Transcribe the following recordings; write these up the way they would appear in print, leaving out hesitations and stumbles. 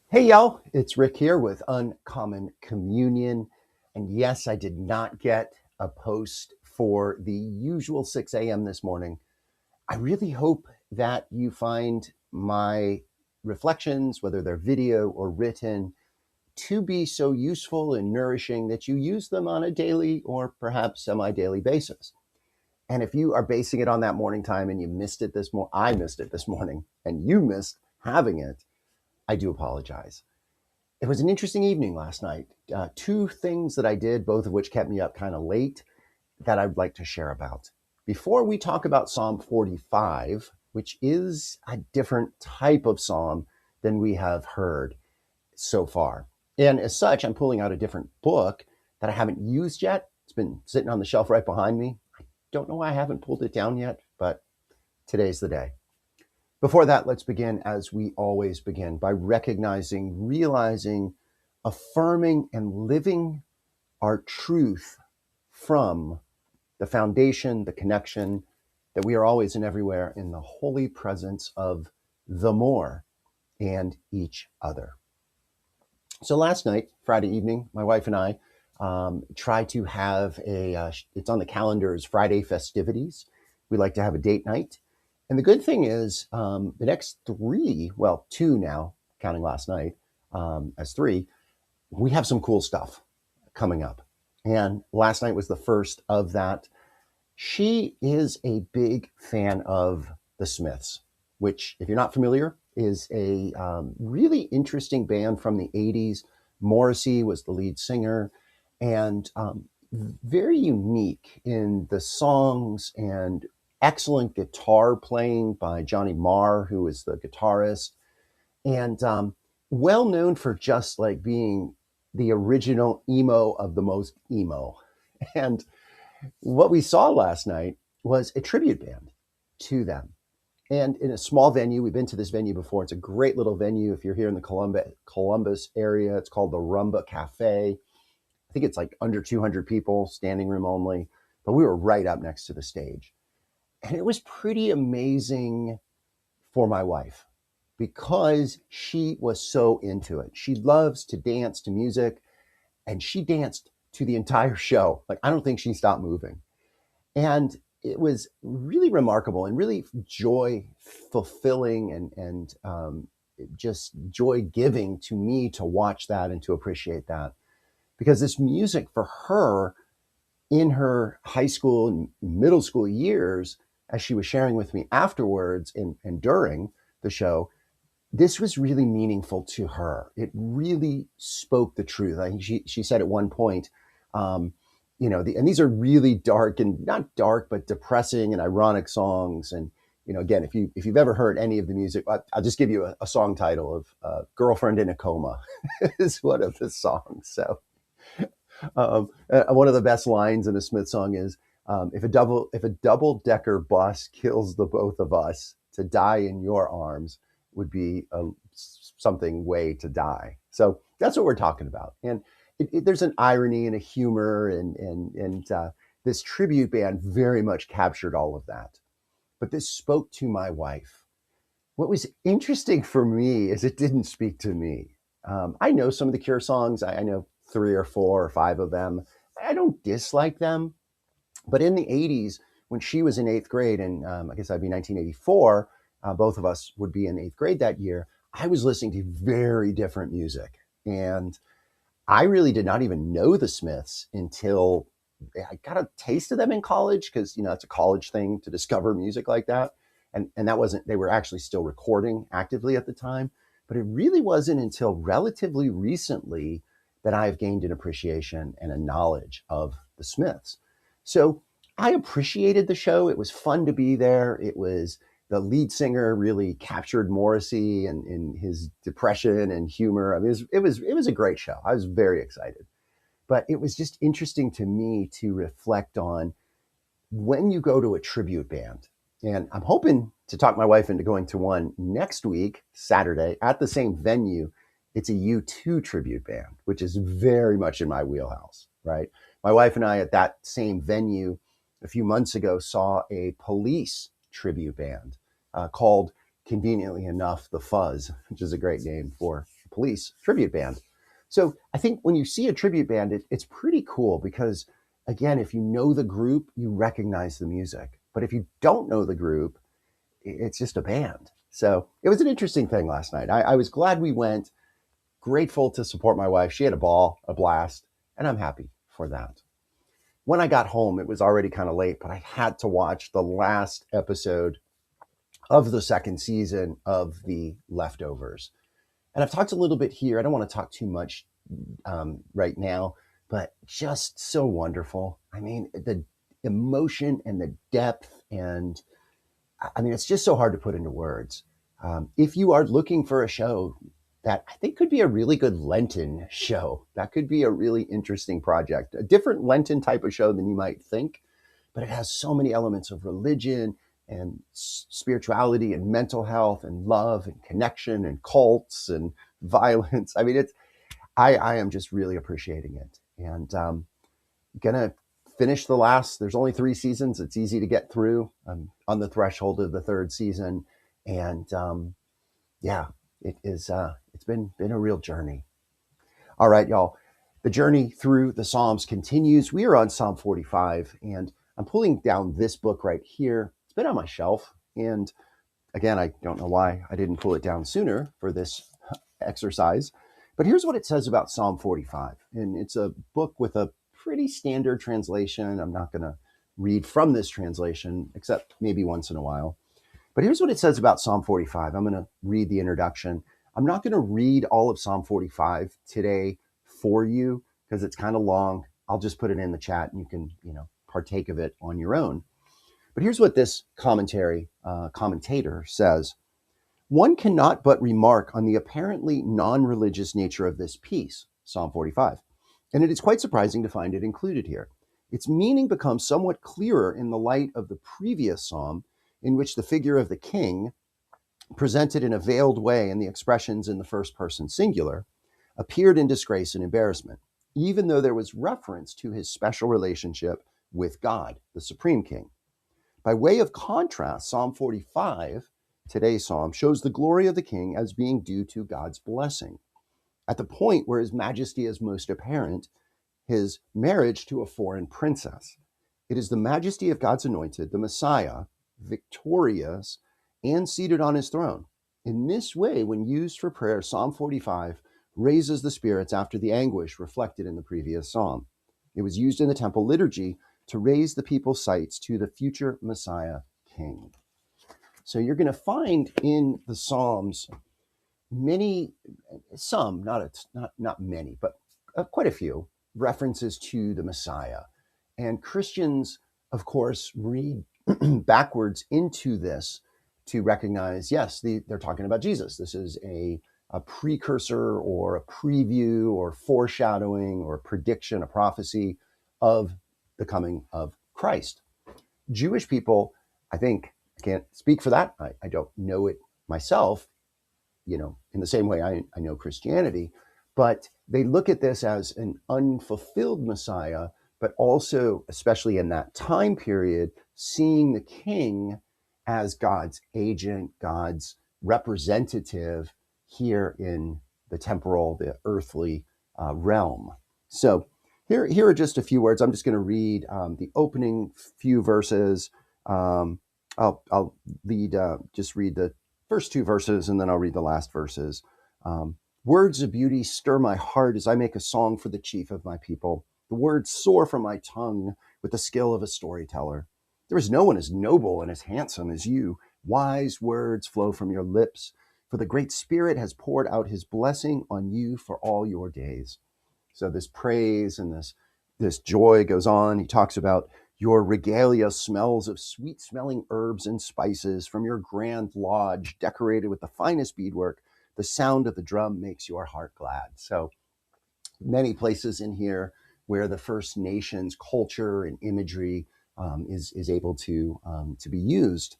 Hey y'all, it's Rick here with Uncommon Communion. And yes, I did not get a post for the usual 6 a.m. this morning. I really hope that you find my reflections, whether they're video or written, to be so useful and nourishing that you use them on a daily or perhaps semi-daily basis. And if you are basing it on that morning time and you missed it this morning, I missed it this morning, and you missed having it, I do apologize. It was an interesting evening last night. Two things that I did, both of which kept me up kind of late, that I'd like to share about. Before we talk about Psalm 45, which is a different type of psalm than we have heard so far. And as such, I'm pulling out a different book that I haven't used yet. It's been sitting on the shelf right behind me. I don't know why I haven't pulled it down yet, but today's the day. Before that, let's begin as we always begin by recognizing, realizing, affirming, and living our truth from the foundation, the connection that we are always and everywhere in the holy presence of the more and each other. So last night, Friday evening, my wife and I tried to have it's on the calendar as Friday festivities. We like to have a date night. And the good thing is the next three, well, two now, counting last night as three, we have some cool stuff coming up. And last night was the first of that. She is a big fan of the Smiths, which, if you're not familiar, is a really interesting band from the 80s. Morrissey was the lead singer, and very unique in the songs and excellent guitar playing by Johnny Marr, who is the guitarist, and well known for just like being the original emo of the most emo. And what we saw last night was a tribute band to them. And in a small venue, we've been to this venue before. It's a great little venue. If you're here in the Columbus area, it's called the Rumba Cafe. I think it's like under 200 people, standing room only. But we were right up next to the stage. And it was pretty amazing for my wife because she was so into it. She loves to dance to music, and she danced to the entire show. Like, I don't think she stopped moving. And it was really remarkable and really joy fulfilling and just joy giving to me to watch that and to appreciate that, because this music for her in her high school and middle school years, as she was sharing with me afterwards and during the show, this was really meaningful to her. It really spoke the truth. I think she said at one point, and these are really dark and not dark, but depressing and ironic songs. And again, if you've ever heard any of the music, I'll just give you a song title of "Girlfriend in a Coma" is one of the songs. So one of the best lines in a Smith song is, if a double decker bus kills the both of us, to die in your arms would be something way to die. So that's what we're talking about. And there's an irony and a humor, and this tribute band very much captured all of that. But this spoke to my wife. What was interesting for me is it didn't speak to me. I know some of the Cure songs. I know three or four or five of them. I don't dislike them. But in the 80s, when she was in eighth grade, and I guess that'd be 1984, both of us would be in eighth grade that year, I was listening to very different music. And I really did not even know the Smiths until I got a taste of them in college, because it's a college thing to discover music like that. And that wasn't, they were actually still recording actively at the time. But it really wasn't until relatively recently that I've gained an appreciation and a knowledge of the Smiths. So I appreciated the show. It was fun to be there. It was, the lead singer really captured Morrissey and in his depression and humor. I mean, it was a great show. I was very excited. But it was just interesting to me to reflect on when you go to a tribute band. And I'm hoping to talk my wife into going to one next week, Saturday, at the same venue. It's a U2 tribute band, which is very much in my wheelhouse, right? My wife and I at that same venue a few months ago saw a Police tribute band called conveniently enough, the Fuzz, which is a great name for a police tribute band. So I think when you see a tribute band, it's pretty cool because, again, if you know the group, you recognize the music. But if you don't know the group, it's just a band. So it was an interesting thing last night. I was glad we went, grateful to support my wife. She had a ball, a blast, and I'm happy for that. When I got home, it was already kind of late, but I had to watch the last episode of the second season of The Leftovers. And I've talked a little bit here. I don't want to talk too much right now, but just so wonderful. I mean, the emotion and the depth, and I mean, it's just so hard to put into words. If you are looking for a show that I think could be a really good Lenten show, that could be a really interesting project, a different Lenten type of show than you might think, but it has so many elements of religion and spirituality and mental health and love and connection and cults and violence. I mean, I am just really appreciating it, and gonna finish there's only 3 seasons. It's easy to get through. I'm on the threshold of the third season, and yeah, it's been a real journey. All right, y'all. The journey through the Psalms continues. We are on Psalm 45, and I'm pulling down this book right here. It's been on my shelf, and again, I don't know why I didn't pull it down sooner for this exercise, but here's what it says about Psalm 45. And it's a book with a pretty standard translation. I'm not going to read from this translation, except maybe once in a while. But here's what it says about Psalm 45. I'm going to read the introduction. I'm not going to read all of Psalm 45 today for you because it's kind of long. I'll just put it in the chat and you can, partake of it on your own. But here's what this commentator says. One cannot but remark on the apparently non-religious nature of this piece, Psalm 45, and it is quite surprising to find it included here. Its meaning becomes somewhat clearer in the light of the previous psalm, in which the figure of the king, presented in a veiled way in the expressions in the first person singular, appeared in disgrace and embarrassment, even though there was reference to his special relationship with God, the supreme king. By way of contrast, Psalm 45, today's psalm, shows the glory of the king as being due to God's blessing. At the point where his majesty is most apparent, his marriage to a foreign princess. It is the majesty of God's anointed, the Messiah, victorious and seated on his throne. In this way, when used for prayer, Psalm 45 raises the spirits after the anguish reflected in the previous psalm. It was used in the temple liturgy to raise the people's sights to the future Messiah king. So you're going to find in the Psalms not many, but quite a few references to the Messiah. And Christians, of course, read backwards into this to recognize, yes, they're talking about Jesus. This is a precursor or a preview or foreshadowing or a prediction, a prophecy of the coming of Christ. Jewish people, I think, I can't speak for that. I don't know it myself, in the same way I know Christianity, but they look at this as an unfulfilled Messiah, but also, especially in that time period, seeing the king as God's agent, God's representative here in the temporal, the earthly realm. So here are just a few words. I'm just going to read the opening few verses. I'll just read the first 2 verses, and then I'll read the last verses. Words of beauty stir my heart as I make a song for the chief of my people. The words soar from my tongue with the skill of a storyteller. There is no one as noble and as handsome as you. Wise words flow from your lips, for the great Spirit has poured out his blessing on you for all your days. So this praise and this joy goes on. He talks about your regalia smells of sweet-smelling herbs and spices from your grand lodge, decorated with the finest beadwork. The sound of the drum makes your heart glad. So many places in here where the First Nations culture and imagery is able to be used.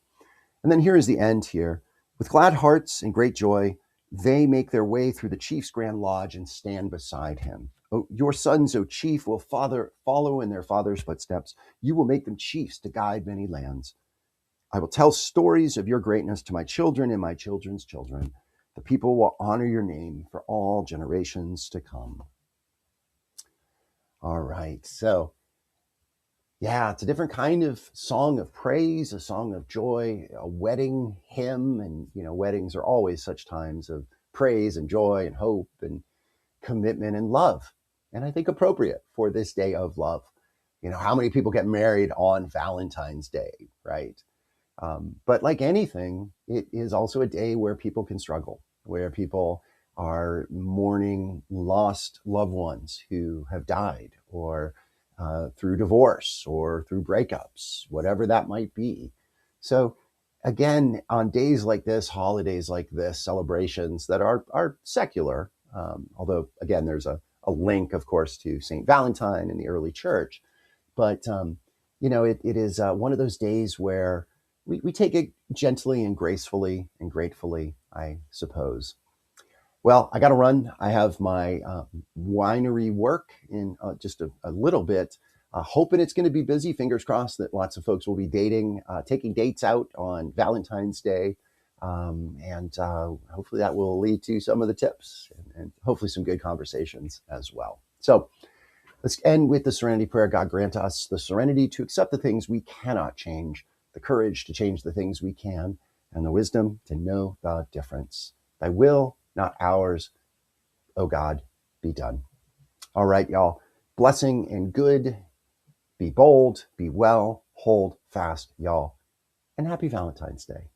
And then here is the end here. With glad hearts and great joy, they make their way through the chief's grand lodge and stand beside him. Oh, your sons, O chief, will follow in their father's footsteps. You will make them chiefs to guide many lands. I will tell stories of your greatness to my children and my children's children. The people will honor your name for all generations to come. All right. So, yeah, it's a different kind of song of praise, a song of joy, a wedding hymn. And, weddings are always such times of praise and joy and hope and commitment and love. And I think appropriate for this day of love. How many people get married on Valentine's Day, right? But like anything, it is also a day where people can struggle, where people are mourning lost loved ones who have died, or through divorce, or through breakups, whatever that might be. So, again, on days like this, holidays like this, celebrations that are secular, although, again, there's a link, of course, to St. Valentine in the early church. But, it is one of those days where we take it gently and gracefully and gratefully, I suppose. Well, I got to run. I have my winery work in just a little bit. Hoping it's going to be busy. Fingers crossed that lots of folks will be dating, taking dates out on Valentine's Day. And hopefully that will lead to some of the tips and hopefully some good conversations as well. So, let's end with the serenity prayer. God grant us the serenity to accept the things we cannot change, the courage to change the things we can, and the wisdom to know the difference. Thy will, not ours, O God, be done. All right, y'all. Blessing and good. Be bold, be well, hold fast, y'all. And happy Valentine's Day.